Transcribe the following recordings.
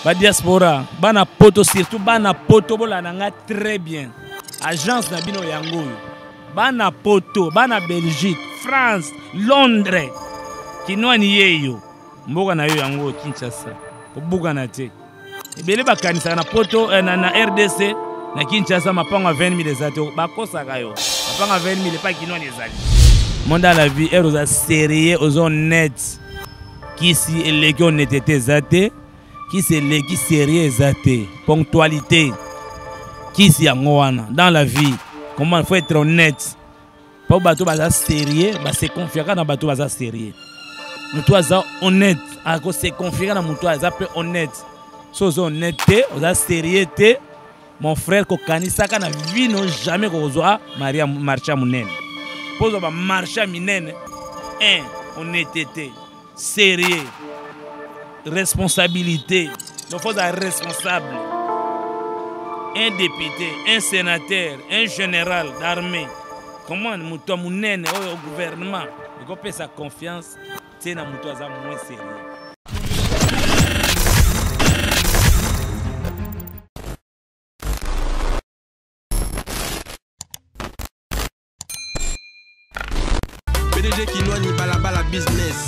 ba diaspora, bana poto surtout bana poto bolananga très bien. Agence na bino yango. Bana poto, bana Belgique, France, Londres. Kinwani yeyo. Mboka na yo yango Kinshasa. Obuka na te. Ebele bakanisa na poto na RDC na Kinshasa mapanga 20 000 ezate bakosaka yo. Mapanga 20 000 pas kinwani ezali. Monde à la vie est aux sérieux, aux honnêtes. Qui si les honnêteté ezate, qui c'est les qui sérieux ezate, ponctualité. Qui si yangoana dans la vie, comment il faut être honnête. Pas bateau baza sérieux, bah c'est confiant dans bateau baza sérieux. Nous toi ça honnête, à cause c'est confiant dans toi ça peut honnête. Sozo honnêteté, aux sérieuxté. Mon frère kokani saka na vie non jamais kozwa Maria marcha munene. Pose ba marcha minene. Honnêteté, sérieux, responsabilité. Il faut être responsable. Un député, un sénateur, un général d'armée. Comment muto munene au gouvernement, il faut payer sa confiance, c'est na muto za moins sérieux. PDG Kinwani balabala business.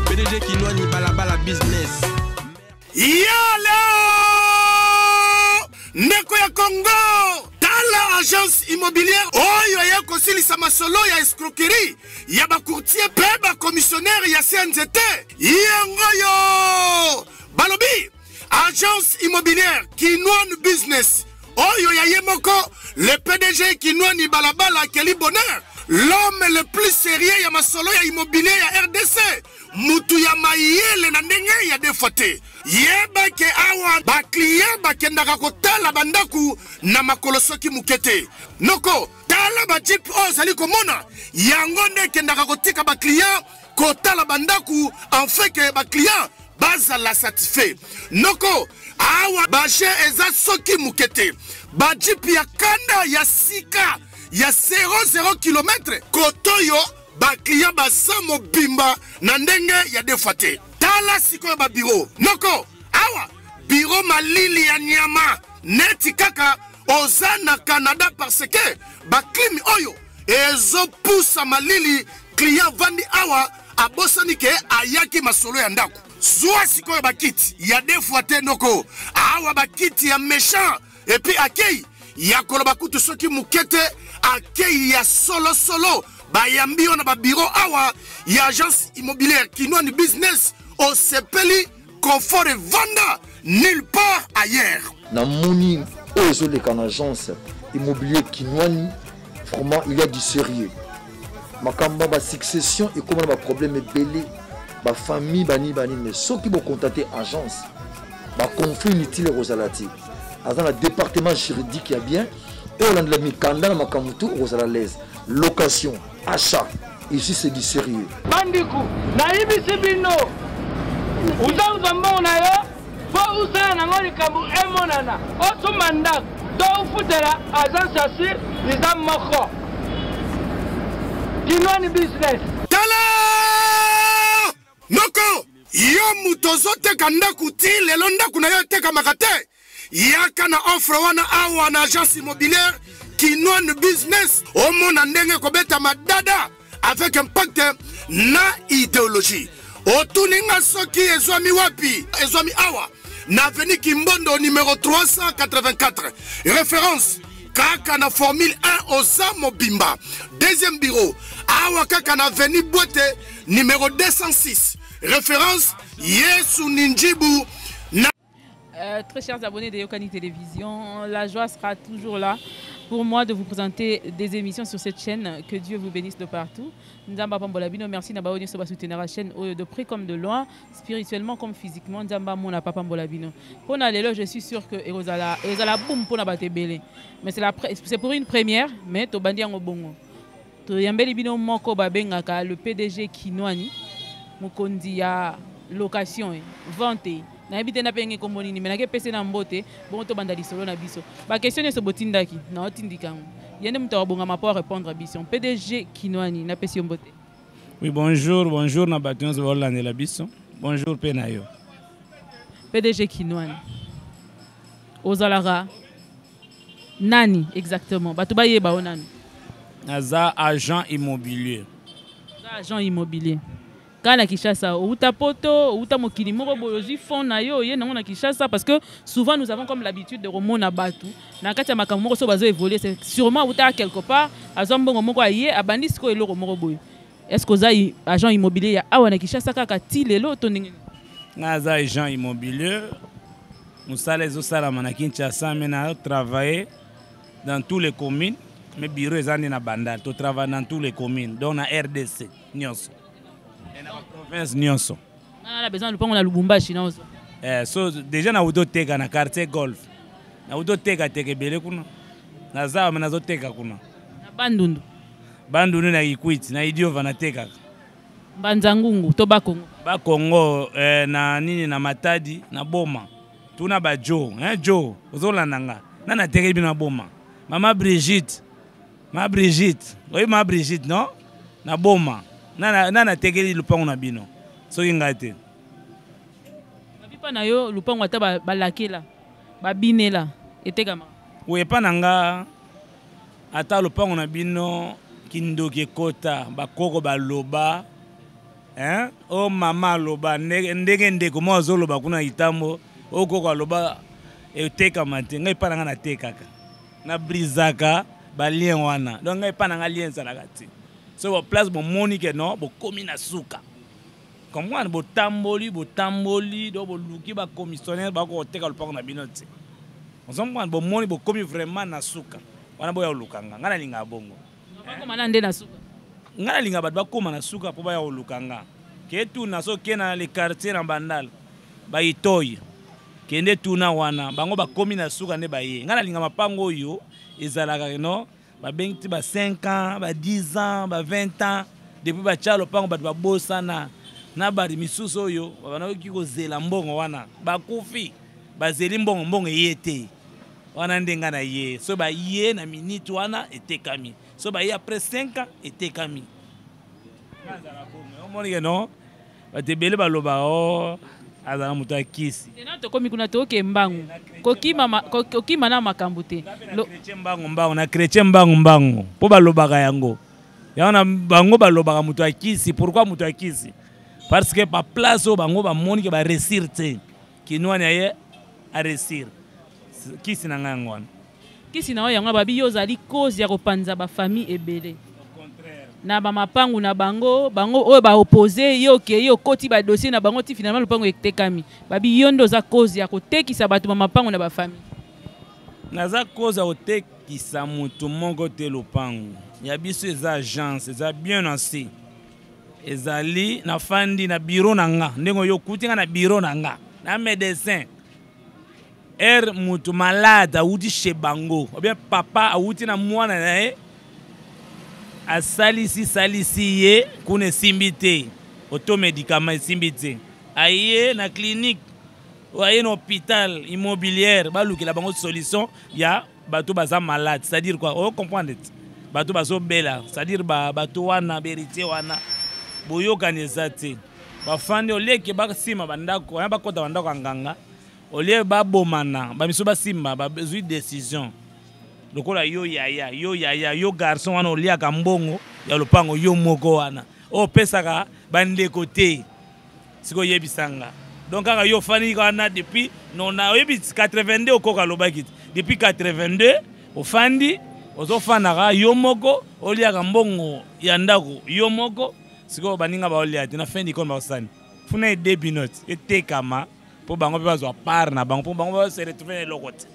PDG Kinwani balabala business. Yalo! Neko ya Congo! Tala agence immobilière oyo ya kosilisa masolo ya escroquerie ya ba courtier pe ba commissionnaire ya CNZT. Yango yo! Balobi! Agence immobilière Kinwani business. Oyo ya yemoko le PDG Kinwani balabala Keli Bonheur. L'homme le plus sérieux ya masolo ya immobilier ya RDC. Mutu ya mayele na ndenge ya defote. Yeba ke awa ba client ba kendaka kotala bandaku na makolo soki mukete. Noko tala ba jeep ozali komona yango nde kendaka kotika ba client kotala bandaku en fait que ba client baza la satisfait. Noko awa ba che eza soki mukete. Ba jeep ya kanda ya sika ya 0 km kotoyo ba client ba samo bimba na ndenge ya defate. Tala siko ba bureau. Noko awa bureau malili ya nyama neti kaka ozana Canada parce que ba klimi oyo ezo poussa malili client vandi awa abosani ke ayaki masolo ya ndako. Zwa siko ba kiti ya defate noko awa ba kiti ya méchant et puis akei ya koloba kutu soki mukete akei ya solo bayambi on a ba bureau awa ya agence immobilière Kinwani business au sepeli confort et venda nulle part ailleurs. Na moni ozo le kan agence immobilier Kinwani vraiment il y a du sérieux. Makamba ba succession et comment ba problème belé ba famille bani mais ceux qui vont contacter agence ba conflit inutile rosalati. Dans le département juridique il y a bien et on a de la mikanda makamutu rosalalaise location achat ici c'est du sérieux. Bandiku na ibi sibino uzanza mbona yo bo usana na ngoli kabu emonana otu mandak do ufutela agence asir nizam moko Kinwani business tala noko yo mutozo teka ndaku ti lelo ndaku na yo teka makate yaka na offre wana awa na agence immobilière Kinwani business omona ndenge kobeta madada avec impact na idéologie otuninga soki ezwami wapi ezwami awa na avenue Kimbondo numéro 384 référence kaka na formule 1 Osamo Bimba. Deuxième bureau awa kaka na avenue Boite numéro 206 référence Yesu Ninjibu. Très chers abonnés de Yokani Télévision, la joie sera toujours là pour moi de vous présenter des émissions sur cette chaîne. Que Dieu vous bénisse de partout. Nzamba Pambolabino, merci Nabaoni Soba soutenir la chaîne de près comme de loin, spirituellement comme physiquement. Nzamba Mona Papa Pambolabino. Pour Nalélo, je suis sûr que Erozala boum pour Nabate Belé. Mais c'est pour une première, mais to bandi en bongo. To yambeli bino moko babengaka le PDG Kinwani, Mukondi ya location, vente. Na habite na penge komoni ni menake pese na mbote bon to banda lisolo na biso ba question ne so botindaki na otindikango yende muto abonga mapo répondre à biso PDG Kinwani na pesi mbote. Oui bonjour na batonzo Hollande la biso bonjour penayo. PDG Kinwani. Ozalara. Nani exactement? Batuba yeba onani. Naza agent immobilier. Agent immobilier. Kana Kishasa, outa poto, outa mokili moko boyozi fond na yo ye na Kishasa parce que souvent nous avons comme l'habitude de remonter na batu. Na kati ya makambo moko so bazo évoluer, c'est sûrement outa quelque part azombo moko aye abandi siko eloko moko boyo. Est-ce que za agent immobilier ya awa na Kishasa kaka ti lelo to ndenge? Naza agent immobilier. Musala ezo sala na Kinshasa mais na travailler dans toutes les communes. Mes bureaux ezandi na Bandal, to travaille dans toutes les communes, donc na RDC nyonso. Et na province nyonso. Na besoin lupango na Lubumbashi na ozo. So déjà na udo teka na quartier golf. Na udo teka tekebele kuna. Na zawa me nazo teka kuna. Na Bandundu. Bandundu na Ikwiti na Idiova na teka. Banzangungu to Bakongo. Bakongo na nini na Matadi na Boma. Tuna ba Joe, Joe, ozolanda nga. Na tekebi na Boma. Mama Brigitte. Ma Brigitte. Oui, ma Brigitte, non? Na Boma. Na tekeli lupango na bino. So ngate. Babipa na yo lupango ata balakela. Babinela. Etekama. Oui, pa nanga ata lupango na bino kindoki kota bakoko baloba. Hein? Oh mama loba ndenge ndeko mo zoloba kuna itambo. Okoko loba etekama te. Ngai pa nanga na tekaka. Na brisaka ba lien wana. Donc ngai pa nanga lien salaka te. So bo place bo monique non, bo komi na suka. Comme moi bo tamboli do bo luki ba commissionnaire ba ko teka lupango na binote. On s'en bo moni bo komi vraiment na suka. Wana bo ya lukanga. Ngana linga bongo. Ba ko manande na suka. Ngana linga ba koma na suka po ba ya lukanga. Ke tu na so kena les quartiers na Bandal. Ba itoyi. Kende tuna wana bango ba komi na suka ne ba ye. Ngana linga mapango yo ezalaka no. Ba bengti ba 5 ans, ba 10 ans, ba 20 ans depuis ba chalo pango ba bosana na ba misuso yo bana ki ko zela mbongo wana ba kufi ba zeli mbongo yete wana ndenga na ye so ba ye na minute wana etekami so ba ye après 5 ans etekami nazala bongo o moni no ba tebele ba loba o azana mutu akisi tena to komi kuna to ke mbangu kokima na makambo te na chrétien mbangu po balobaka yango yana bango balobaka mutu akisi. Pourquoi mutu akisi? Parce que pa place o bango ba moni ke ba réussir te Kinwani aye a réussir kisi na ngango wana kisi na yango babi yo zali cause ya kopanza ba famille ebele na ba mapangu na bango oyo ba opposé yo ke yo koti ba dossier na bango ti finalement lupango etekami babi yo ndo za cause ya kotekisa bato ba mapangu na ba famille na za cause ya kotekisa mutu moko te lupango ya biso eza agence eza bien lancé ezali na fandi na bureau na nga ndengo yo kutinga na bureau na nga na médecin mutu malade auti chez bango ou bien papa auti na mwana na salisi ye kuna simbi te auto médicament simbi te aye na clinique ou aye na hôpital immobilière balukela bango solution ya bato baza malade, c'est-à-dire quoi? On comprend bato bazo bela, c'est-à-dire bato wana berité wana boyoka nezate bafandi oleke basima bandako ya bakota bandako nganga olie babomana bamiso basimba bazui décision lokola yo yaya yo garçon wana oliaka mbongo ya lupango yo moko wana o pesaka bandeko te siko yebisanga donc kaka yo fani wana depuis non oyebi 82 okoka lobaki depuis 82 ofandi ozofanaka yo moko oliaka mbongo ya ndako yo moko siko baninga baolia te na fin d'icône basani funa début note etekama po bango pe bazwa part na bango po bango ba se retrouver eloko te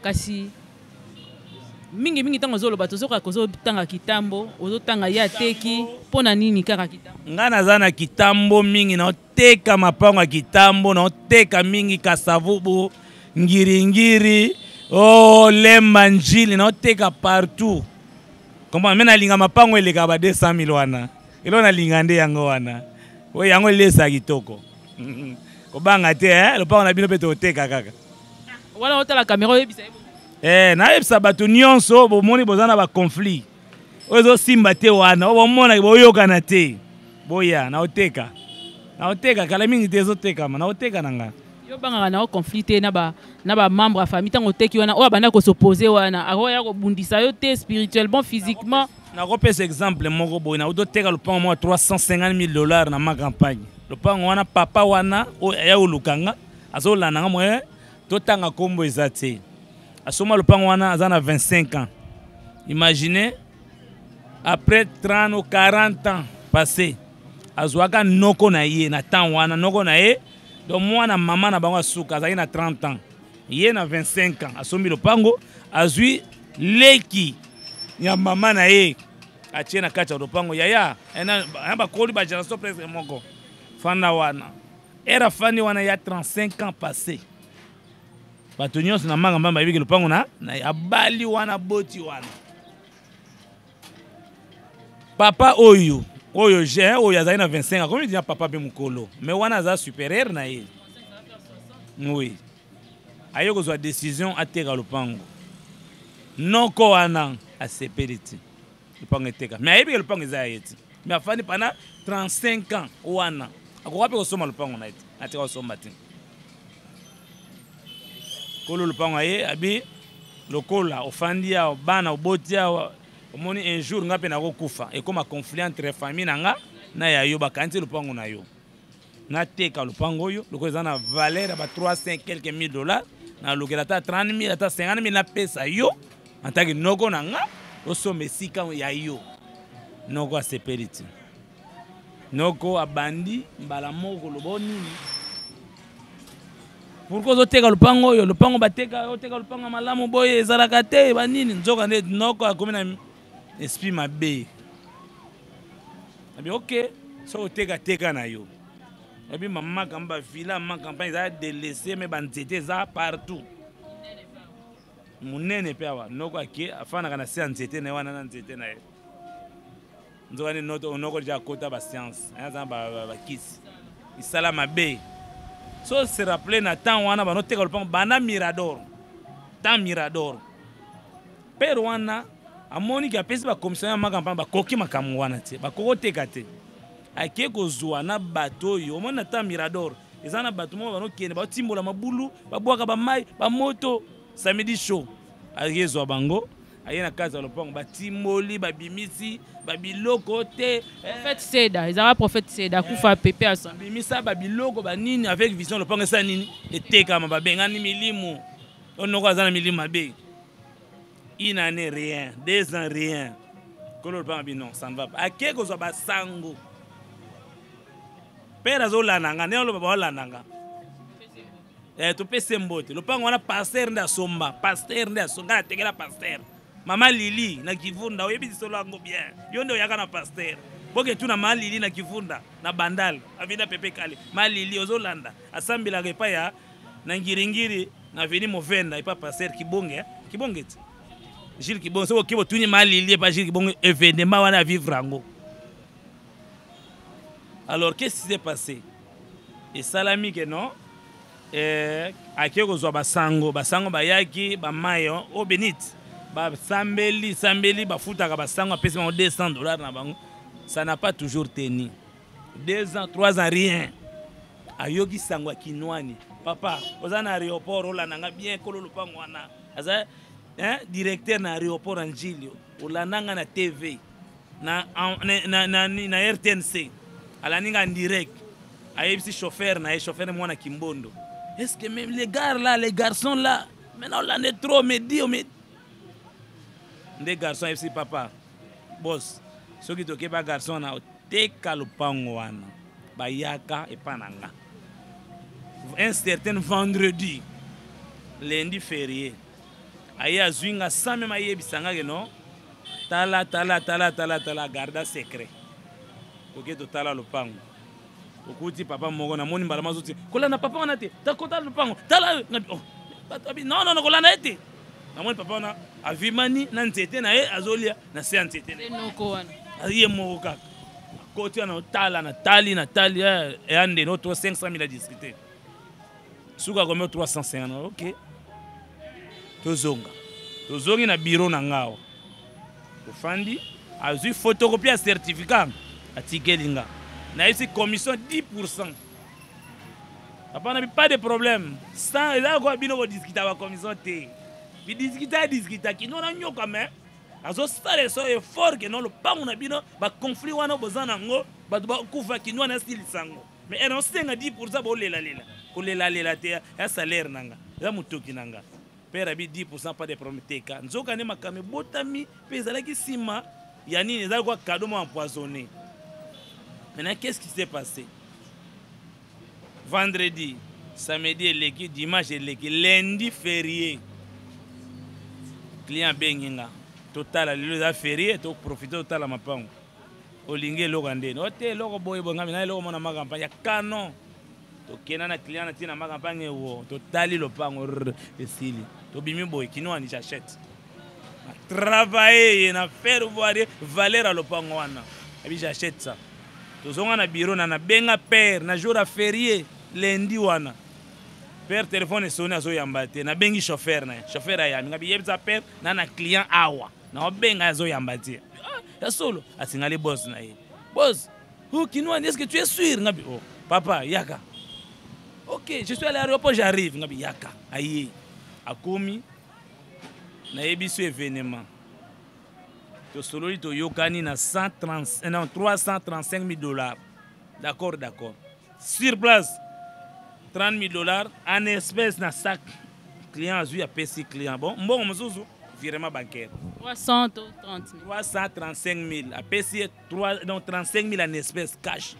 kasi mingi tango zoloba tozoka kozotanga kitambo ozotanga ya teki pona nini kaka kitambo nga naza na kitambo mingi na oteka mapango ya kitambo na oteka mingi kasavubu ngiri lemba njili na oteka partout komba mena linga mapango eleka ba 200,000 wana elo na linga nde yango wana o yango lesa kitoko kobanga te lopango na bino pe toteka kaka wala otala kamera oyebisa na yebisa bato nyonso bomoni bozana ba conflit ozo simba te wana bomona boyokana te boya na oteka Na oteka kala mingi te ezoteka ma na oteka nanga. Yo bangaka na conflit na ba membre ya famille tango teki wana oya banda ko s'opposer wana akoya ko bundisa yo te spirituellement physiquement. Na ko pesa exemple moko boy na oteka lupango mo $350,000 na ma campagne. Lupango wana papa wana ya ulukanga azolana nga moye totanga kombo ezate. Asoma lupango wana azana 25 ans. Imaginez après 30 ou 40 ans passés azwaka noko na ye na temps wana noko na ye donc mwana mama na bango asuka azali na 30 ans ye na 25 ans asombi lupango azwi leki ya mama na ye atie na kati ya lupango yaya ena bakoli ba génération presque moko fanda wana era fandi wana ya 35 ans passés bato nyonso na manga mbamba yebiki lupango na abali wana boti wana papa oyo j'ai oyo azali na 25 ans, comme il dit papa be mukolo mais wana za supérieur na ye. Oui. Ayo ko zwa décision ateka lupango. Noko wana asepeliti. Lupango eteka. Mais ayebi lupango za yeti. Mais afani pana 35 ans wana. Akokape ko soma lupango na yeti. Ateka ko soma ti. Kolo lupango aye abi lokola ofandi ya bana oboti ya omoni un jour nga pe na kokufa et comme conflit entre famille nanga na ya yo bakanti lupango na yo na teka lupango yo loko eza na valeur ba 300 quelques mille dollars na lokela ta 30,000 ata 50,000 na pesa yo antaki noko nanga osome esika ya yo noko asepeliti noko abandi mbala moko lobo nini pourquoi ozoteka lupango oyo lupango bateka oteka lupango malamu boye ezalaka te banini nzoka nde noko akomi na esprit mabe. Abi ok, so oteka na yo. Abi mama kamba villa, mama campagne za délaissé mais banzete za partout. Munene pe awa noko ake afana kana se nzete na wana na nzete na ye. Nzoka ni noto onoko ja kota ba science. Aya ba kiss. Isala mabe. So se rappeler na temps wana ba noteka lupango bana Mirador. Temps Mirador. Pero wana amoni ki apesi ba commissionnaire ma campagne ba koki makamu wana te ba kokoteka te ake kozwa na bato yo omona ta Mirador ezana bato mo ba no kene ba timbola mabulu ba bwaka ba mai ba moto samedi show ayezo bango aye na kaza lopango ba timoli ba bimisi ba biloko te prophète Seda ezara prophète Seda kufa pepe asa bimisa ba biloko ba nini avec vision lopango sa nini eteka ma ba bengani milimu onoko azana milimu mabe. Une année rien, 2 ans rien. Non, ça ne va pas. À qui que soit sango? Père azolananga, ne lo baba lananga. Tu peux sembote. Le pango na pasteur nda somba, pasteur nda songa tegela pasteur. Mama Lili na kivunda, oyebi solo ngo bien. Yondo yaka na pasteur. Boke tu na mama Lili na kivunda, na bandal, avida pepe kale. Mama Lili ozolanda, asambila repa ya na ngiringiri na veni movenda ipa pasteur kibonge, kibonge. Gilles Kibongo, c'est ok, tu n'es mal lié par Gilles Kibongo, événement à vivre en. Alors, qu'est-ce qui s'est passé? Et Salami, que non, à qui on soit basango, bayaki, bamayo, au bénit, sambeli, bafuta, basango, à payer $200 na bango, ça n'a pas toujours tenu. 2 ans, 3 ans, rien. Ayogi sangwa kinwani, papa, aux an aéroport, on l'a bien collé le pangwana. Directeur na aéroport Angilio ulananga na TV na RTNC alaninga en direct ayebisi chauffeur na chauffeur mwana Kimbondo est-ce que même les gars là les garçons là maintenant on est trop me dit des garçons ayebisi papa boss soki toke ba garçon na teka lupango wana bayaka epananga un certain vendredi lundi férié aya zwinga same ma yebisanga ke no tala garda secret oke to tala lupango okuti papa moko na moni mbala mazuti kolana papa wana te takota lupango tala non kolana ete na moni papa wana avimani na nzete na ye azolia na se nzete na noko wana aye moko kaka koti na tala na tali et ande no 500,000 à discuter suka comme 350 ok. Tozongi na bureau na ngao. Tofandi azui photocopie certificat atikelinga. na ici commission 10%. Papa n'a pas de problème. Sans là quoi bino discuter avec commission T. Puis discuter qui non n'yo quand même. Azo stare so effort que non le pas on a bino ba conflit wana bozana ngo ba kufa ki non na style sango. Mais on senga 10% bo lela. Ko lela te ya salaire nanga. Ya mutoki nanga. Père abi 10% pas de problème teka. Nzoka ne makame botami pesa la ki sima ya nini za quoi cadeau empoisonné. Maintenant qu'est-ce qui s'est passé? Vendredi, samedi eleki, dimanche eleki, lundi férié. Client benginga. Total lelo za férié, to profiter total la mapango. Olinge loko ndene. Ote loko boy bonga mina loko mona magampanya ya canon. To kena na client na tina magampanya wo. Totali lopango esili. To bimi boy kino ani j'achète. Travailler na faire voir valeur à lopango wana. Et puis j'achète ça. To zonga na bureau na benga père na jour à férié. Lundi wana père téléphone sonné azo yambate na bengi chauffeur ayami ngabi yebza père na client awa na benga azo yambate ya solo asingale boss na ye boss kinwa est-ce que tu es sûr ngabi oh papa yaka ok je suis à l'aéroport j'arrive ngabi yaka ayi akomi na yebiso événement to solo to yokani na 335 000 $. D'accord sur place $30 000 en espèces dans sac. Client a eu à payer client. Bon, virement bancaire. 330 000. 335 000. À payer 35 000 en espèces cash.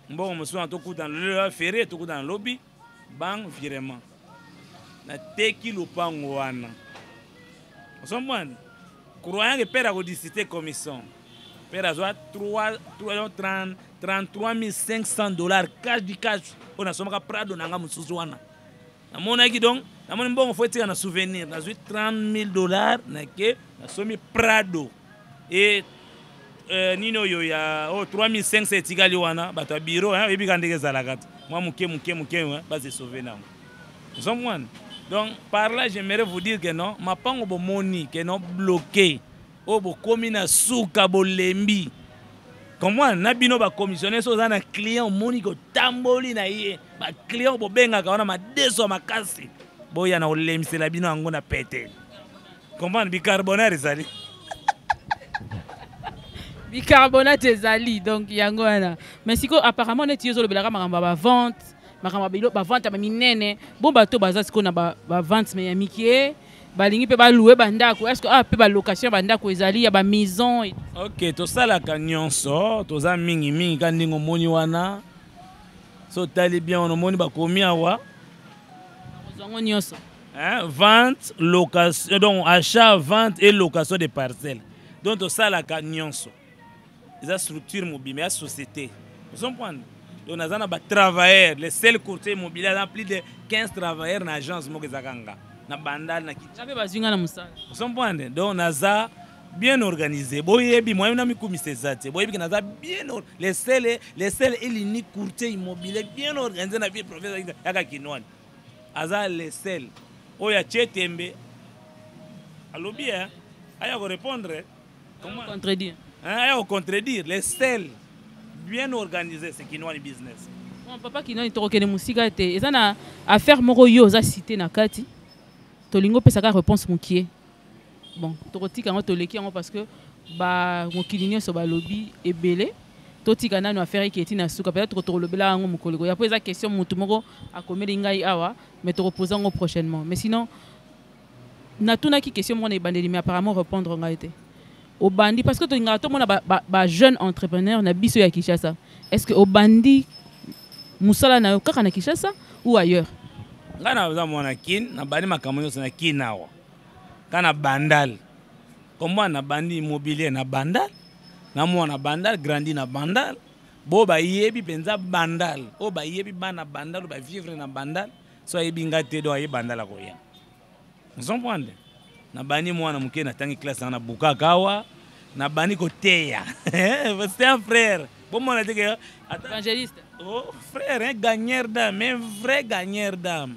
Bon, monsieur, en tout cas, dans le ferré, tout dans le lobby, banque virement. Na teki lupangoana. Vous comprenez? Croyant que père a discuté commission. Père a 33 500 $ cash du cash. On a somme Prado nanga musuzwana. Na mona ki donc, na mona bon faut tirer un souvenir. Na 30 000 $ na ke na somme Prado. Et nino yo ya 3500 etigali wana bato bureau hein ebi kandeke zalakata. Moi muke ba se souvenir. Vous comprenez? Donc par là j'aimerais vous dire que non, ma pango bo moni que non bloqué. Obo komi na suka bolembi. Comment na bino ba commissionner so za na client moni ko tamboli na ye. Ba client bo benga ka wana ma deso makasi. Boya na olemisi la bino ango na pete. Comment bicarbonate ezali? Bicarbonate ezali donc yango wana. Mais siko apparemment net yozo lo belaka makamba ba vente, makamba ba vente ba minene. Bon bato baza siko na ba vente mais ya mikie. Balingi pe ba louer bandako est-ce que pe ba location bandako ezali ya ba maison OK to sala ka nyonso to za mingi ka ndingo moni wana so tali bien on moni ba komi awa zongo nyonso vente location donc achat vente et location de parcelles donc to sala ka nyonso eza structure mobile mais société vous comprenez donc nazana ba travailleurs les seuls courtiers immobiliers dans plus de 15 travailleurs na agence moko zakanga na bandal na kitu. Jabe bazinga na musala. Usompwande donc naza bien organisé. Boyebi moi na mikumise zate. Boyebi que naza bien les seuls et l'unique courtier immobilier bien organisé na vie professionnelle yaka kinwani. Aza les seuls. Oya chetembe. Allo bien. Aya ko répondre. Comment contredire? Aya ko contredire les seuls bien organisé c'est kinwani business. Mon papa kinwani tokene musika te. Eza na affaire moko yo za cité na kati. Tolingo pesaka réponse mukie. Bon, tokotika ngo toleki ngo parce que ba mokilinyo so ba lobby ebele. Totika nanu affaire qui etina suka peut-être to lobela ngo mukoliko. Ya poser question mutu moko akomeli ngai awa, mais to reposer ngo prochainement. Mais sinon na tuna ki question mo na bandeli mais apparemment répondre ngai te. Au bandi parce que tolinga to mona ba jeune entrepreneur na biso ya Kinshasa. Est-ce que au bandi musala na yo kaka na Kinshasa ou ailleurs? Ngana za mwana kin na bandi makambo nyonso na kinawa kana bandal komwa na bandi immobilier na bandal na mwana bandal grandi na bandal bo ba yebi penza bandal o ba yebi bana bandal ba vivre na bandal so yebi ngate do yebi bandala ko ya nzomprendre na bandi mwana muke na tangi classe na bukakawa na bandi ko teya c'est un frère bon mwana teke évangéliste oh frère un gagneur d'âme un vrai gagneur d'âme.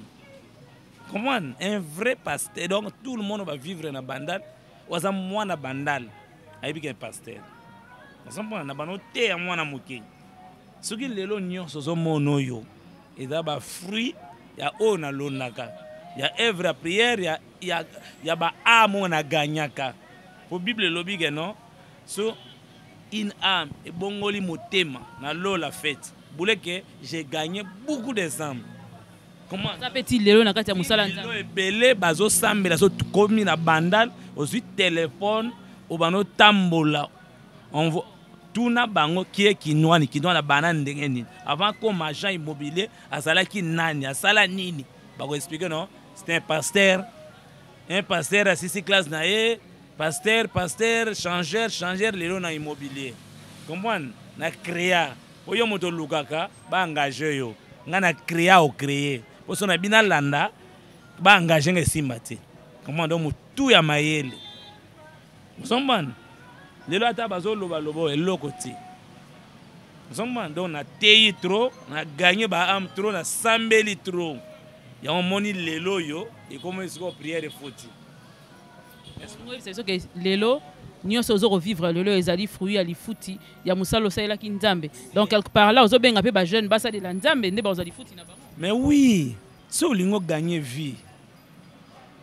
Comment un vrai pasteur donc tout le monde va vivre na bandal waza mwana bandal aibi ke pasteur ozomona na bano te ya mwana moke soki lelo nyonso ozomona oyo eza bafruit ya oyo nalonaka ya œuvre ya prière ya baame oyo naganyaka po bible elobi ke non so une âme ebongoli motema na lola fête boule que j'ai gagné beaucoup des âmes. Comment ça petit lelo na kati ya musala nzambe ebele bazo sambela so komi na bandal aussi téléphone obano tambola on tuna bango kie kinwani na banane ndenge nini avant comme agent immobilier azala ki nani asala nini bako expliquer non c'est un pasteur assisi classe na ye pasteur changeur lelo na immobilier comprendre na créa oyo moto lukaka ba engager yo ngana créa o créer poso na bina landa ba engager nge simbati comment donc mutu ya mayele sombana lelo ata bazo loba lobo eloko ti sombana donc na tei trop na gagner ba am trop na sambeli trop ya omoni lelo yo et comment est-ce qu'on prière foti c'est ce que lelo nyonso ozo revivre lelo ezali fruit ya lifuti ya musalo saela ki nzambe donc quelque part là ozo benga pe ba jeune basa de la nzambe nde ba ozo lifuti na ba mais oui si olingo gagner vie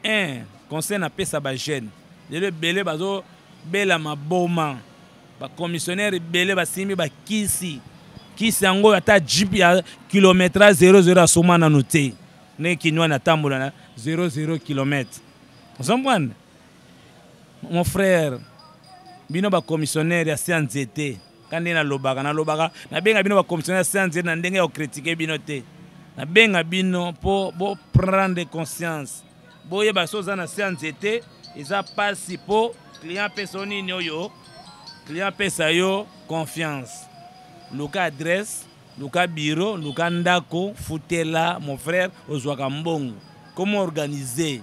un conseil na pesa ba jeune lelo belé bazo bela maboma ba commissionnaire belé basimi ba kisi yango ata jeep ya kilometre 00 asoma na noté ne kinwa na tambola na 00 km vous comprenez mon frère bino ba commissionnaire ya CNZT kandi na lobaka na benga bino ba commissionnaire ya CNZT na ndenge ya critiquer bino te na benga bino po prendre conscience boye ba soza na CNZT eza pasi po client personi ni oyo client pesa yo confiance luka adresse luka bureau luka ndako futela mon frère ozwaka mbongo comment organiser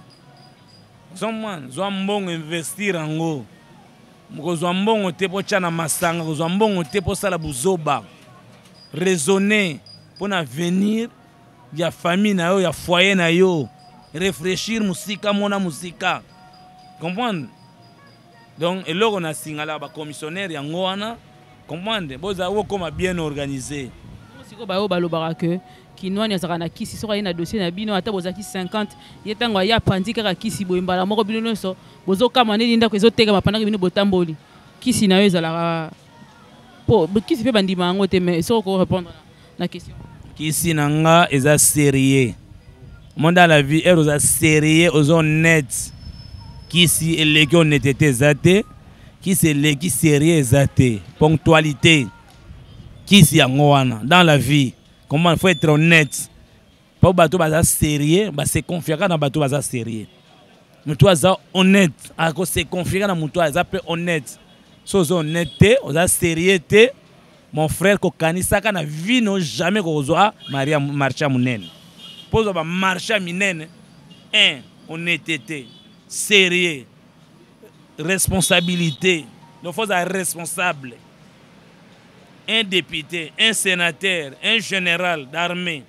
someone zwa mbongo investir ango mkozwa mbongo te po tshana masanga kozwa mbongo te po sala buzoba raisonner pour l'avenir ya famille na yo ya foyer na yo réfléchir musika mona musika comprendre donc eloko na singala ba commissionnaire yango wana comprendre boza wo comme bien organisé siko ba yo balobaka que kinwani azaka na kisi soka na dossier na bino ata bozaki 50 yetango ya pandi kaka kisi boyembala moko bino nyonso bozokama neli ndako ezoteka mapandaka bino botamboli kisi na yo ezalaka po kisi pe bandima yango te mais soko répondre na question kisi nanga eza sérieux monde à la vie est aux sérieux aux honnêtes kisi eleki honnêteté zate kisi eleki sérieux zate ponctualité kisi yango wana dans la vie. Comment il faut être honnête. Pas bateau baza sérieux, bah c'est confier dans bateau baza sérieux. Mais toi ça honnête, à cause c'est confier dans mon toi, ça peut honnête. Sois honnêteté, oza sérieuxté. Mon frère ko kanisa kana vie no jamais ko ozoa Maria marcha munene. Pose ba marcha minene. Un, honnêteté, sérieux, responsabilité. Donc faut être responsable. Un député, un sénateur, un général d'armée,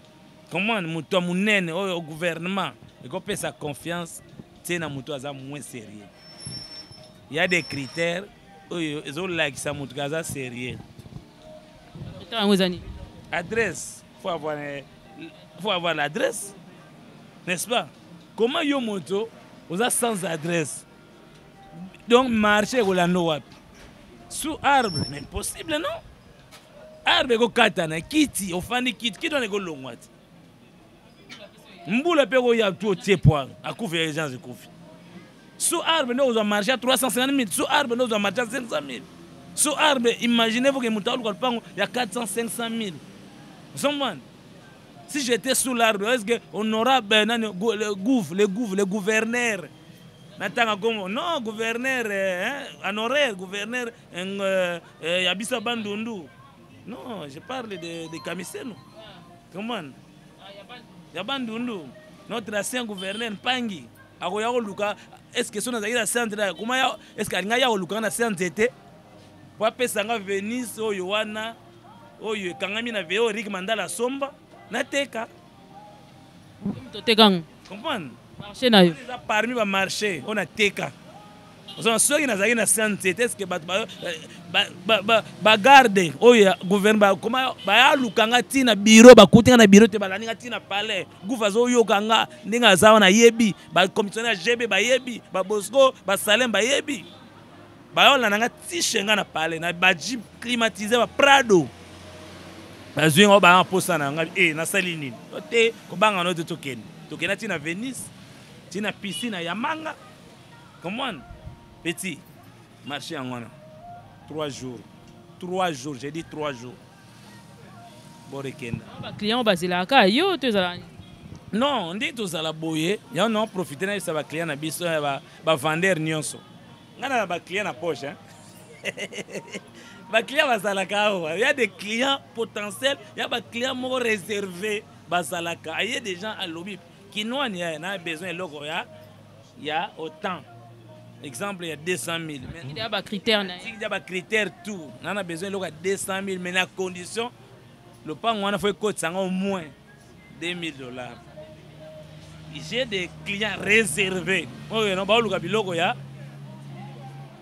comment mouto mounene au gouvernement, et qu'on peut sa confiance, c'est na mouto aza moins sérieux. Il y a des critères, ils ont like ça mouto aza sérieux. Adresse, faut avoir l'adresse, n'est-ce pas? Comment yo moto, vous êtes sans adresse, donc marcher au lano sous arbre, mais possible non? Arbe ko katana kiti ofandi kiti on ego longwati mbula pe ko ya tout tiepoa akufa agence kufi sous arbe no za marché à 350 000 sous arbe no za marché à 500 000 sous arbe imaginez-vous que mutalu ko pango ya 400 500 000 someone si j'étais sous l'arbre est-ce que on aura le gouverneur natanga comme non gouverneur honoraire gouverneur ya bisa bandundu. Non, je parle de Kamiseno. Comment? Yabandundu. Notre ancien gouverneur Pangi. Akoyako luka. Est-ce que son azaki centre comment est-ce que ngaya luka na centre pour pesa nga Venise oyo wana oyo kangami na veo Rick Mandala somba na teka. To tekang. Comprendre? Marché na yo. Parmi ba marché on a teka. soki nazalaki na santé est ce que bato bagarde oyo gouvernement koma bayalukanga ntina biro bakutinga na biro te balaninga ntina palais gufa azoyokanga ndenge aza wana yebi bacommissionnaire gb bayebi babosco basalem bayebi bayolananga tishenga na palais na baji climatisé baprado bazwinga oyo baya mposa na nga nasali nini te kobanga no te tokende ntina Venise ntina piscine ya manga comprendre petit marché en on 3 jours. 3 jours, j'ai dit 3 jours. Borekenda. Client basilaka yo tozala. Non, on dit tozala boye, ya non profiter na ça ba client na biso ba vendeur nyonso. Ngana ba client na poche hein. Ba client basalaka il y a des clients potentiels, il y a ba clients mo réservés basalaka. Il y a des gens à lobby qui n'ont a besoin logo il y a autant. Exemple, il y a 200 000. Il y a des critères. Il y a des critères, tout. On a besoin de 200 000, mais la condition, le pan, on a fait au moins $2 000. J'ai des clients réservés. Oh, non, bah, il y a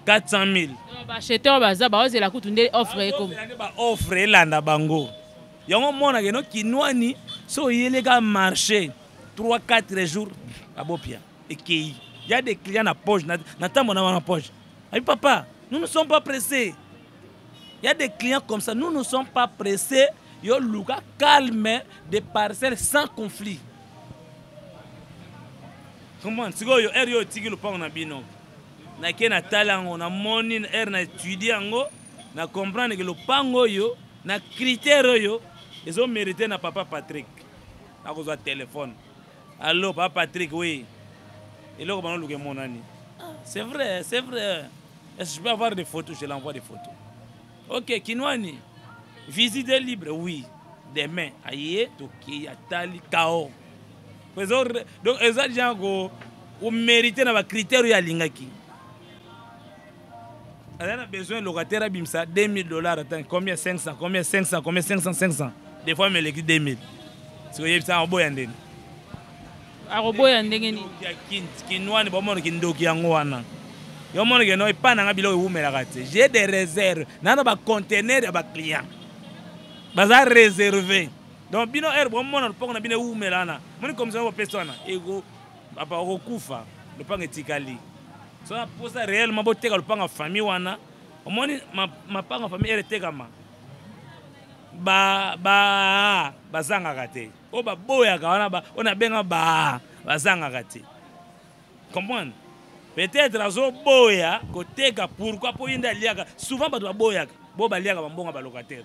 400 000. Acheteur, c'est la coûte une offre. Offre, là, na bango. Il y a un monde qui nous so il y a marché 3-4 jours à Bopia et qui il y a des clients à poche, na poche. Ah, papa, nous ne sommes pas pressés. Il y a des clients comme ça, nous ne sommes pas pressés. Yo luka calme des parcelles sans conflit. Comment? Si yo yo tiki le pang na bino. Na kena talango na moni na étudier ngo na comprendre que le pango yo na critère yo ils ont mérité na papa Patrick. Na ko za téléphone. Allô papa Patrick, oui. Et là, on va mon ami. C'est vrai, c'est vrai. Est-ce que je peux avoir des photos? Je l'envoie des photos. Ok, Kinwani. Visite libre, oui. Demain, aïe, Toki, Atali, Kao. Donc, les gens qui méritent les critères de l'ingaki. On a besoin de locataire à Bimsa, $2 000. Attends, combien 500, combien 500, combien 500, 500. Des fois, je me l'écris 2 000. C'est que je en boyandine. Aroboya ndenge ni kinwani bomona kindoki yango wana yo mona ke no ipana nga bilo umela kate j'ai des réserves nana ba conteneur ya ba client baza réservé donc bino bomona poko na bino umela na moni comme ça ba persona ego papa okufa le panga tikali so na posa réellement boteka le panga famille wana omoni ma panga famille ereteka ma bazanga kate o ba boya ka wana on a benga bazanga kate comprendre peut-être azo boya koteka pourquoi po yinda liaka souvent ba boya bo ba liaka bambonga ba locataire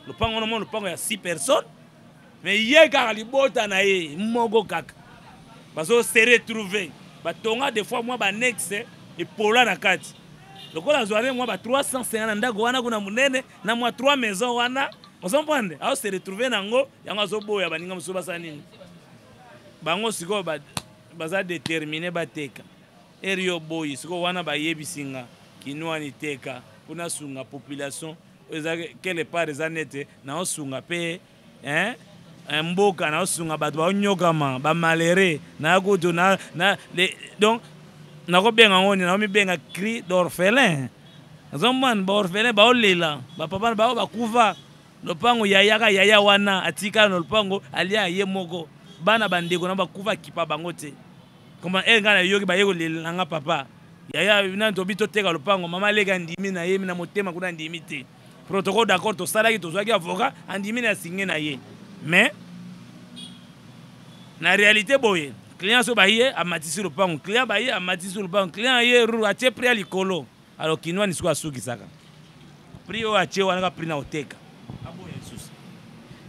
le pango no le pango ya 6 personnes mais yeka libota na ye mogo kaka bazo se retrouver ba tonga des fois moi ba nexe et pola na kati lokola zoare moi ba 350 ndako wana kuna munene na moi 3 maisons wana. On s'entend, on se retrouve dans le Yango ya baninga musuba sanini. Bango siko baza déterminé bateka. Erio boy siko wana ba yebisinga kinwani teka puna sunga population quelle part des années na osunga pe mboka na osunga bato ba nyokama ba malere na goto na donc na ko benga ngoni na mi benga cri d'orphelin. Zomman ba orphelin ba olela ba papa ba ba kuva lopango yaya wana atika no lopango alia ye moko bana bandeko na bakuva kipa bango te koma ngana yoki ba yeko lelanga papa yaya na tobito teka lopango mama lega ndimi na ye na motema kuna ndimi te protocole d'accord to salaki to zwaki avocat andimi na signé na ye mais na réalité boye client so ba ye amatisi lopango client ba ye amatisi lopango client ye ru atie prix à likolo alors kinwa ni siko asuki saka prix o atie wana ka prix na oteka.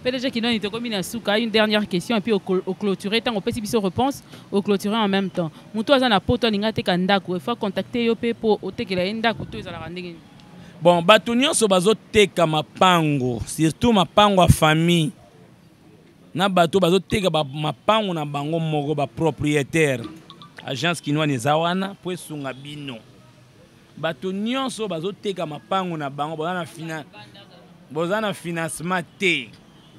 PDG Kinwani Tokomina Souka, une dernière question et puis au clôturer, tant au petit biseau réponse, au clôturer en même temps. Moutou azana poto ningate kandaku, il faut contacter yope pour otekela ndaku to ezala ndenge. Bon, bato nyonso bazoteka mapango, surtout mapango a famille. Na bato bazoteka mapango na bango moko ba propriétaire. Agence Kinwani zawana po esunga bino. Bato nyonso bazoteka mapango na bango bozana financement te.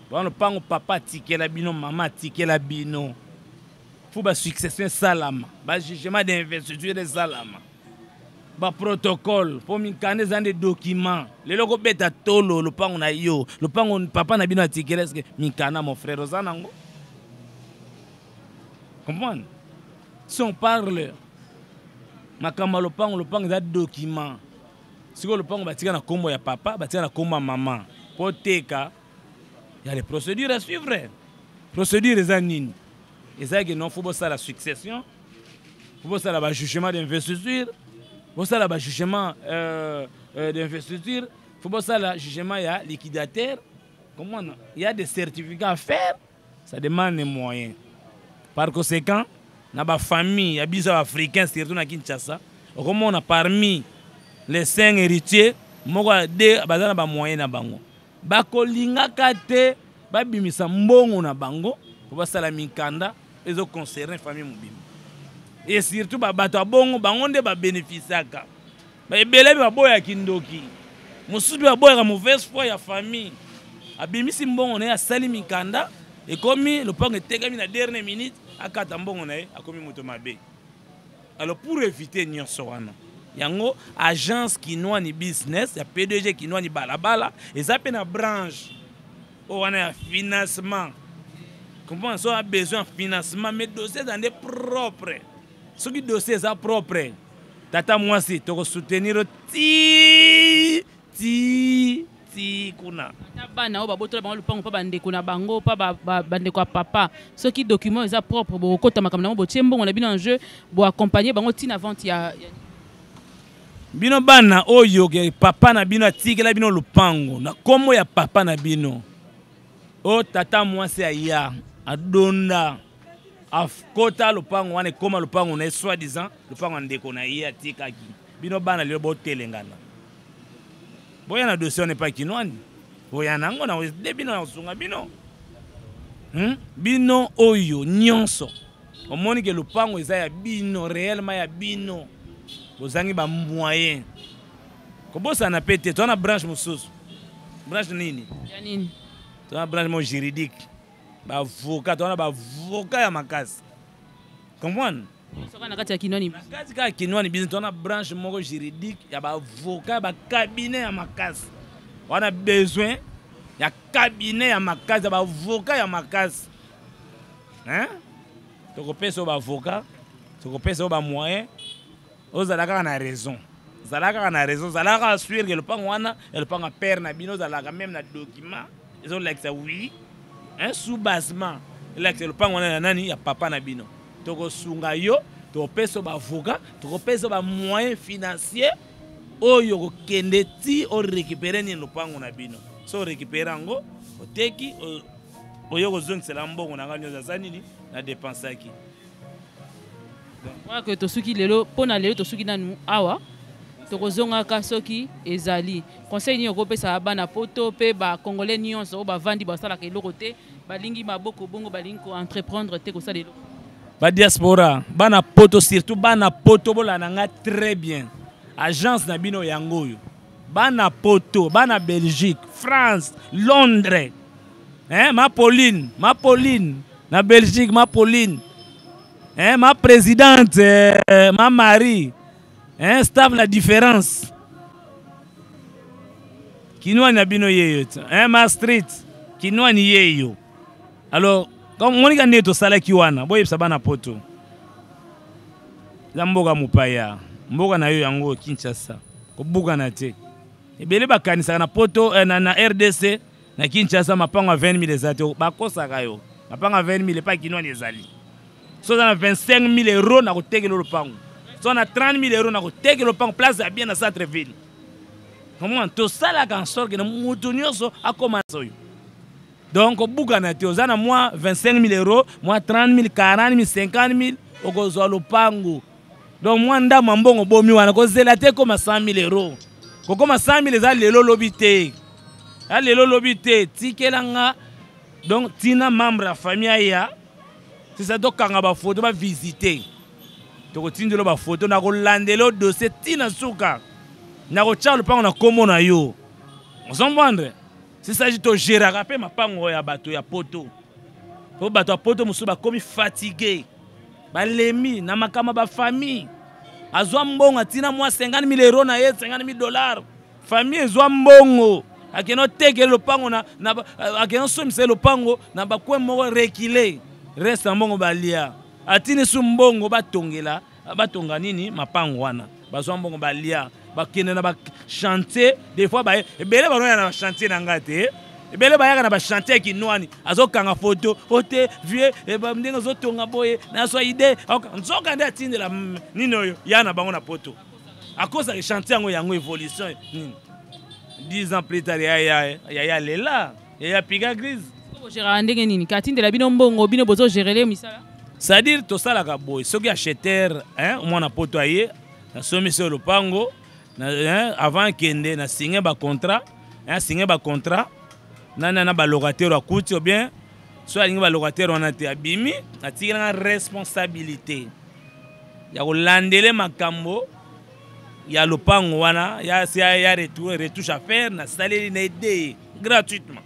Bon, le pango papa tike la bino, maman tike la bino. Faut ba succession salama, ba jugement d'investiture de salama. ba protocole pour mikanda eza des documents lelo kobeta tolo lopango na yo lopango papa na bino atikela eske mikanda mon frère oza nango comprendre si on parle makamba lopango eza document siko lopango batika na kombo ya papa batika na kombo ya mama po teka il y a des procédures à suivre procédures eza nini eza que non faut bosala la succession faut bosala ba jugement d'investiture bosala ba jugement d'investiture faut bosala jugement ya liquidateur comment il y a des certificats à faire ça demande des moyens par conséquent na ba famille ya biso africain surtout na Kinshasa comment on a parmi les 5 héritiers moko de bazana ba moyens na bango bakolingaka te babimisa mbongo na bango po basala mikanda ezo concerner famille mobimba et surtout bato abongo bango nde babénéficiaka baebele baboya kindoki mosusu baboyaka mauvaise foi ya famille abimisi mbongo na ye asali mikanda ekomi lopango etekami na dernière minute akata mbongo na ye akomi moto mabe. Alors pour éviter nyonso wana yango agence kinwani business ya PDG kinwani balabala eza pe na branche o wana ya financement. Comment ça a besoin de financement mais dossier dans des propres. Ce qui dossier est propre. Tata moi si tu soutenir ti kuna. Bana o babotola bango lupango pa bande kuna bango pa bande kwa papa. Ce qui document est propre bo kota makamna bo tiembo on a bien en jeu bo accompagner bango tina vente ya bino bana oyo ke papa na bino atikela bino lupango na komo ya papa na bino. O tata moi si aya adonda afkota lupango wane koma lupango na soi-disant lupango ndeko na ye atikaki bino bana lelo botelengana boya na dossier n'est pas kinwani boya nango na debino na sunga bino bino oyo nyonso omoni ke lupango eza ya bino réellement ya bino bozangi ba moyen kobosa na pete tona branche mususu branche nini ya nini tona branche mo juridique ba avocat tona ba avocat ya makasi comprendre soka na kati ya kinwani makasi ka kinwani business tona branche moko juridique ya ba avocat ba cabinet ya makasi wana besoin ya cabinet ya makasi ba avocat ya makasi tokopesa ba avocat tokopesa ba moyen ozalaka na raison zalaka na raison zalaka suivre que le pan wana et le pan a père na bino zalaka même na document ils ont like ça oui un sous-basement like le pan wana nani ya papa na bino toko sunga yo to peso ba avocat to peso ba moyen financier oyo ko kende ti o récupérer ni le pan na bino so récupérer ngo oteki oyo ko zongela mbongo na nganyo za zanini na dépensaki. Voilà que tosuki lelo pona lelo tosuki nanu awa tokozonga ka soki ezali conseil ni okopesa bana poto pe ba congolais nyonso ba vandi ba sala ke lokote balingi maboko bongo balingi ko entreprendre te ko sala lelo ba diaspora bana poto surtout bana poto bolana nga très bien agence na bino yangoyo bana poto bana Belgique France Londres ma Pauline na Belgique ma Pauline ma présidente, ma Marie, staff la différence. Kinwa na bino yeyo, ma street, kinwa ni yeyo. Alors, comme on y a neto sala kiwana, boye sabana poto. Zamboga mupaya, mboga na yo yango Kinshasa, kobuga na te. Ebele bakanisa na poto na RDC na Kinshasa mapanga 20,000 ezate, bakosa kayo. Mapanga 20,000 pa kinwa ni ezali. Si on a 25,000 euros, on a le lopango. Si on a 30,000 euros, on a le lopango. Place à bien dans cette ville. Comment tout ça là quand sort que nous moutonions à commencer. Donc au bout on a moi 25,000 euros, moi 30,000, 40,000, 50,000 au gozo lopango. Donc moi nda mambongo bomi wana ko zelate comme 100,000 euros. Ko comme 100,000 za lelo lobité. A lelo lobité tikelanga. Donc tina membre de famille ya c'est ça donc quand on va photo va visiter to ko tindelo ba photo na ko landelo dossier tina suka na ko tcha le pa on a komo na yo on s'en vendre c'est ça je to gérer rapper ma pango ya bato ya poto po bato ya poto musu ba komi fatigué ba lemi na makama ba famille azwa mbongo atina mwa 50 000 euros na ye 50 000 dollars famille ezwa mbongo akeno tekele lopango na akeno somisa lopango na bakwe moko rekile reste mbongo balia atini su mbongo batongela batonga nini mapango wana bazwa mbongo balia bakende na ba chantier des fois ba ebele banoya na chantier na ngate ebele bayaka na ba chantier kinwani azokanga photo ote vieux ndenge zotonga boye na so ide nzoka nde atindela nini oyo yana bango na poto à cause de chantier yango évolution 10 ans plus tard ya lela ya piga grise gérera ndenge nini katindela bino mbongo bino bozo gérer misala c'est-à-dire to sala ka boy soki acheteur mwana poto aye na somi sur le pango avant kende na signer ba contrat na ba locataire akuti ou bien so alingi ba locataire on a te abimi atikela responsabilité ya kolandele makambo ya lopango wana ya retouche à faire na saleli na aide gratuitement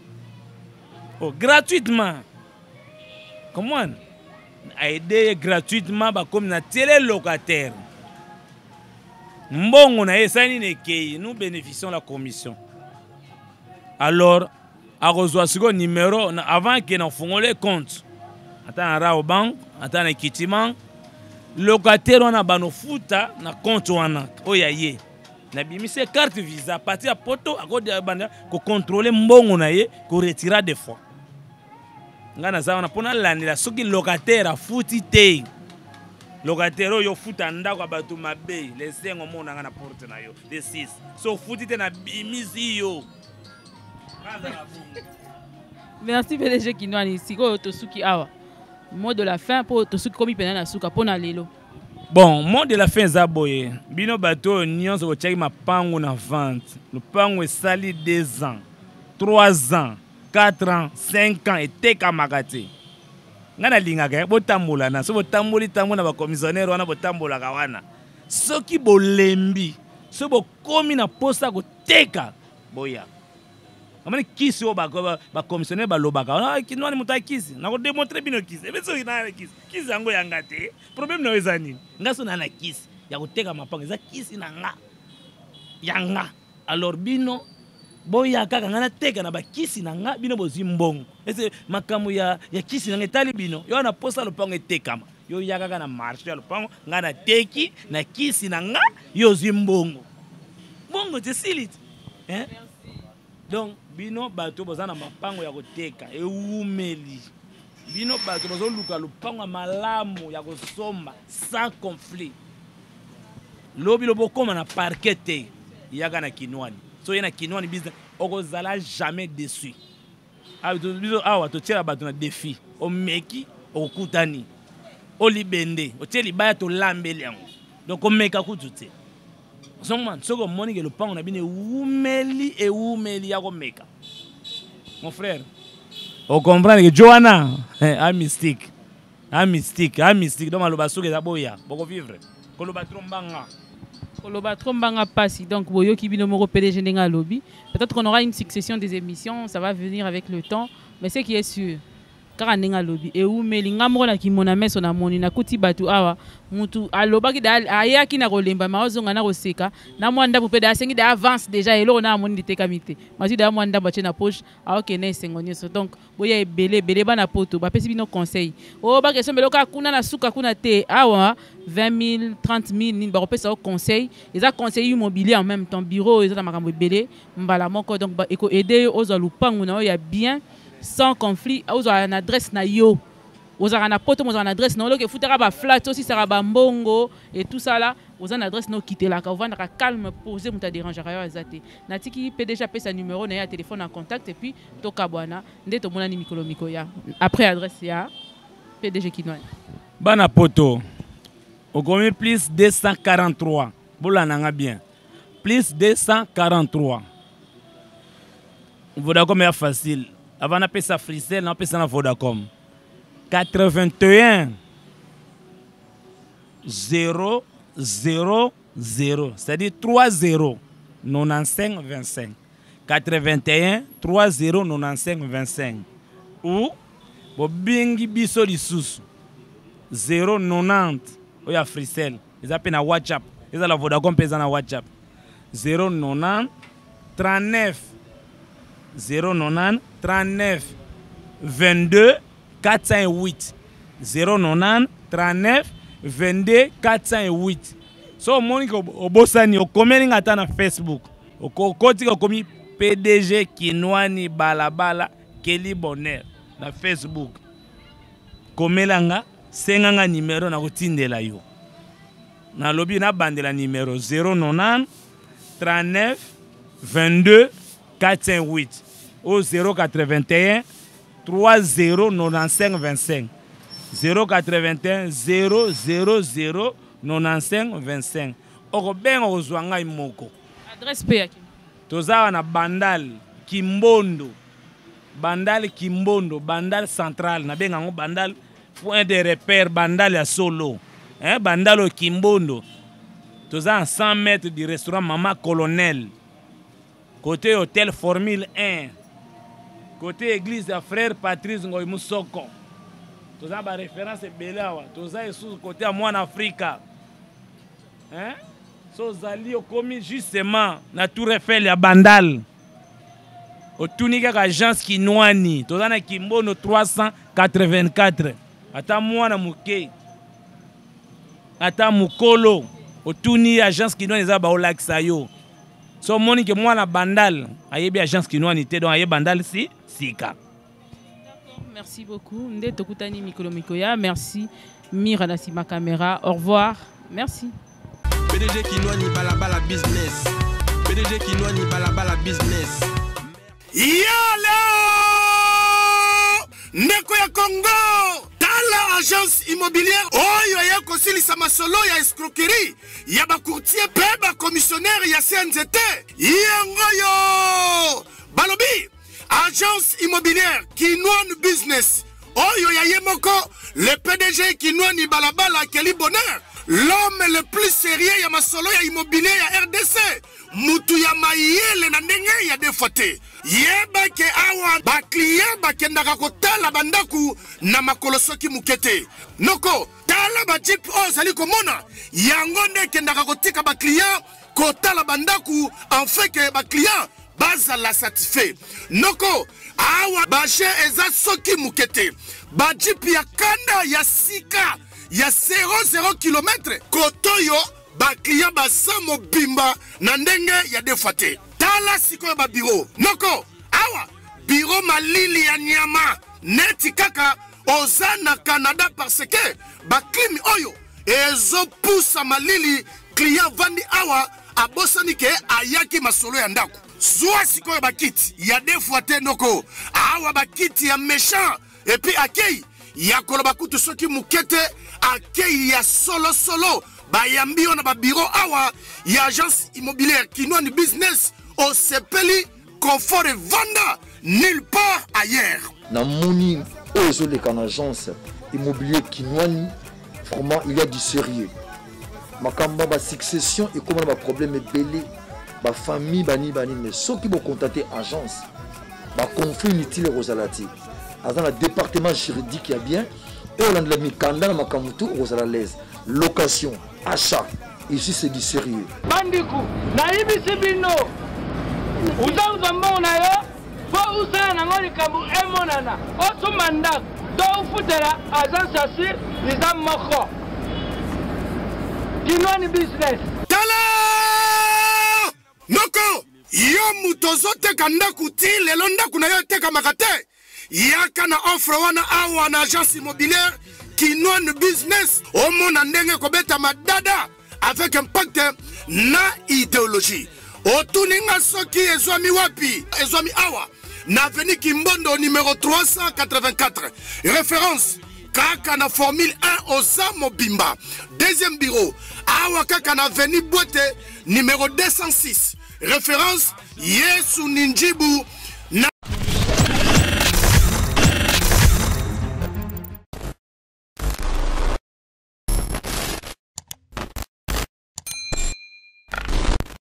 gratuitement comment aider gratuitement ba comme na télé locataire mbongo na esani nekei nous bénéficions la commission alors a reçoit ce numéro avant que na fongole compte ata na au banque ata na kitiman locataire on a bano futa na compte wana oyaye na bimise carte visa parti à poto à code banda ko contrôler mbongo na ye ko retirer des fois ngana za on a pona landela soki locataire a futi te locataire yo futa ndako bato mabe les 5 mona ngana porte na yo les 6 so futi te na bimisi yo. Merci PDG Kinwani siko tosuki awa mot de la fin pour tosuki komi pena na suka pona lelo. Bon, mot de la fin zaboye bino bato nyonso bochaki mapango na vente le pango esali 2 ans 3 ans 4 ans 5 ans eteka makate ngana lingaka botambola na so botamboli tambo na ba commissionnaire wana botambola ka wana soki bolembi so bokomi na posta ko teka boya amani kisi o ba commissionnaire ba lobaka Kinwani muta kisi na ko démontrer bino kisi ebe so ina kisi yango yanga te problème na wezani ngaso na kisi ya koteka mapanga za kisi na nga yanga alors bino boya kaka ngana teka na ba kisi na nga bino bozimbongo ese makamu ya kisi na ngetali bino yo na posa lopango etekama yo ya kaka na marché ya lopango ngana teki na kisi na nga yo zimbongo bongo te silit donc bino bato bozana mapango ya koteka eumeli bino bato bozoluka lopango malamu ya kosomba sans conflit lobi lobokoma na parquet te yaka na Kinwani so yena Kinwani business okozala jamais déçu awa totiela bato na défi omeki okutani olibende otieli baya to lambeli yango donc omeka kutu te Zoman, soko moni que le pan on a bien oumeli ya meka. Mon frère, on comprend que Johanna, un mystique, donc le basso que d'aboya, beaucoup vivre, koloba trombanga passi, donc boyo qui bino moro PDG n'enga lobby. Peut-être qu'on aura une succession des émissions, ça va venir avec le temps, mais ce qui est sûr. Car n'enga lobby et où melinga mona ki mona meso na moni na kuti batu awa mutu aloba ki da aya ki na kolemba maozonga na koseka na mwanda bupe da sengi da avance déjà elo na moni de kamite mazi da mwanda bache na poche a ok na sengonye so donc boya ebele bana poto ba pesi bino conseil o ba question beloka kuna na suka kuna te awa 20 000 30 000 ni ba pesa conseil eza conseil immobilier en même temps bureau eza makambo ebele mbala moko donc ba eko aider aux lupangu na ya bien sans conflit aux une adresse na yo aux ana poto aux une adresse na loke futera ba flat aussi sera ba mbongo et tout ça là aux une adresse no quitter là ka vendre calme poser muta déranger yo azate na tiki PDG pe sa numéro na ya téléphone en contact et puis to kabwana nde to mona ni mikolo ya après adresse ya PDG Kinwani bana poto au combien plus 243 bolananga bien plus 243 Vodacom est facile. Avant d'appeler ça Fricel, on appelle ça Vodacom. 81 0 0 0. C'est-à-dire 3 0 95 25. 81 3 0 95 25. Ou Bobingi Biso Lisusu 0 90. Oya Fricel. Ils appellent na WhatsApp eza la Vodacom pesa na WhatsApp 090 39 090 39 22 408 090 39 22 408. So moni obosani okomeli ngata na Facebook okoti komi PDG Kinwani balabala Kelly Bonheur na Facebook komelanga senganga numéro na kotindela yo na lobi na bandela numéro 090 39 22 408 au 081 3095 25 081 000 95 25. Oko benga kozwanga imoko. Adresse pe yaki. Tozawa na Bandal Kimbondo. Bandal Kimbondo, Bandal Central na benga ngo Bandal point de repère Bandal ya solo. Bandal au Kimbondo. Tozawa 100 mètres du restaurant Mama Colonel. Côté hôtel Formule 1. Côté église de frère Patrice Ngoy Musoko. Tozawa ba référence belawa. Tozawa sous côté à moi en Afrique. So zali okomi justement na Tour Eiffel ya Bandal. Otunika ka agence Kinwani. Tozana Kimbono 384. Ata mwana muke. Ata mukolo. Otuni agence Kinwani za ba olakisa yo. So moni ke mwana Bandal. Ayebi agence Kinwani te donc aye Bandal si sika. Merci beaucoup. Nde tokutani mikolo mikoya. Merci Mira na sima caméra. Au revoir. Merci. PDG Kinwani balabala business. PDG Kinwani balabala business. Yalo! Ndeko ya Congo! Tala agence immobilière oyo ya kosilisa masolo ya escroquerie ya ba courtier pe ba commissionnaire ya CNZT. Yango yo! Balobi! Agence immobilière Kinwani business. Oyo ya yemoko le PDG Kinwani balabala Kelly Bonheur. L'homme le plus sérieux ya masolo ya immobilier ya RDC. Mutu ya mayele na ndenge ya defote. Yeba ke awa ba client ba kendaka kotala bandaku na makolo soki mukete. Noko tala ba jeep ozali komona yango nde kendaka kotika ba client kotala bandaku en fait que ba client baza la satisfait. Noko awa ba che eza soki mukete. Ba jeep ya kanda ya sika ya 0 km kotoyo ba client ba samo bimba na ndenge ya defate. Tala siko ba bureau. Noko awa bureau malili ya nyama neti kaka ozana Canada parce que ba klimi oyo ezo poussa malili client vandi awa abosani ke ayaki masolo ya ndako. Zwa siko ba kit ya defate noko awa ba kit ya méchant et puis akei ya koloba kutu soki mukete akei ya solo bayambi on a ba bureau awa ya agence immobilière Kinwani business au sepeli confort et venda nulle part ailleurs. Na moni ozo le kan agence immobilier Kinwani vraiment il y a du sérieux. Makamba ba succession et comment ba problème belé ba famille bani mais ceux qui vont contacter agence ba conflit inutile rosalati. Dans le département juridique il y a bien et on a de la mikanda na makamutu rosalaise. Location, achat, ici c'est du sérieux. Bandiku, naïbi sibino. Uzauza mbona yo, bo usana na ngoli kabu emonana. Osu mandak, do ufutera agence asir, nizam moko. Kinwani business. Tala! Noko, yo mutozo teka ndaku ti lelo ndaku na yo teka makate. Yaka na offre wana awa na agence immobilière Kinwani business omona ndenge kobeta madada avec impact na idéologie. Otuninga soki ezwami wapi ezwami awa na avenue Kimbondo numéro 384 référence kaka na formule 1 Oza Mobimba. Deuxième bureau awa kaka na avenue Boite numéro 206 référence Yesu Ninjibu na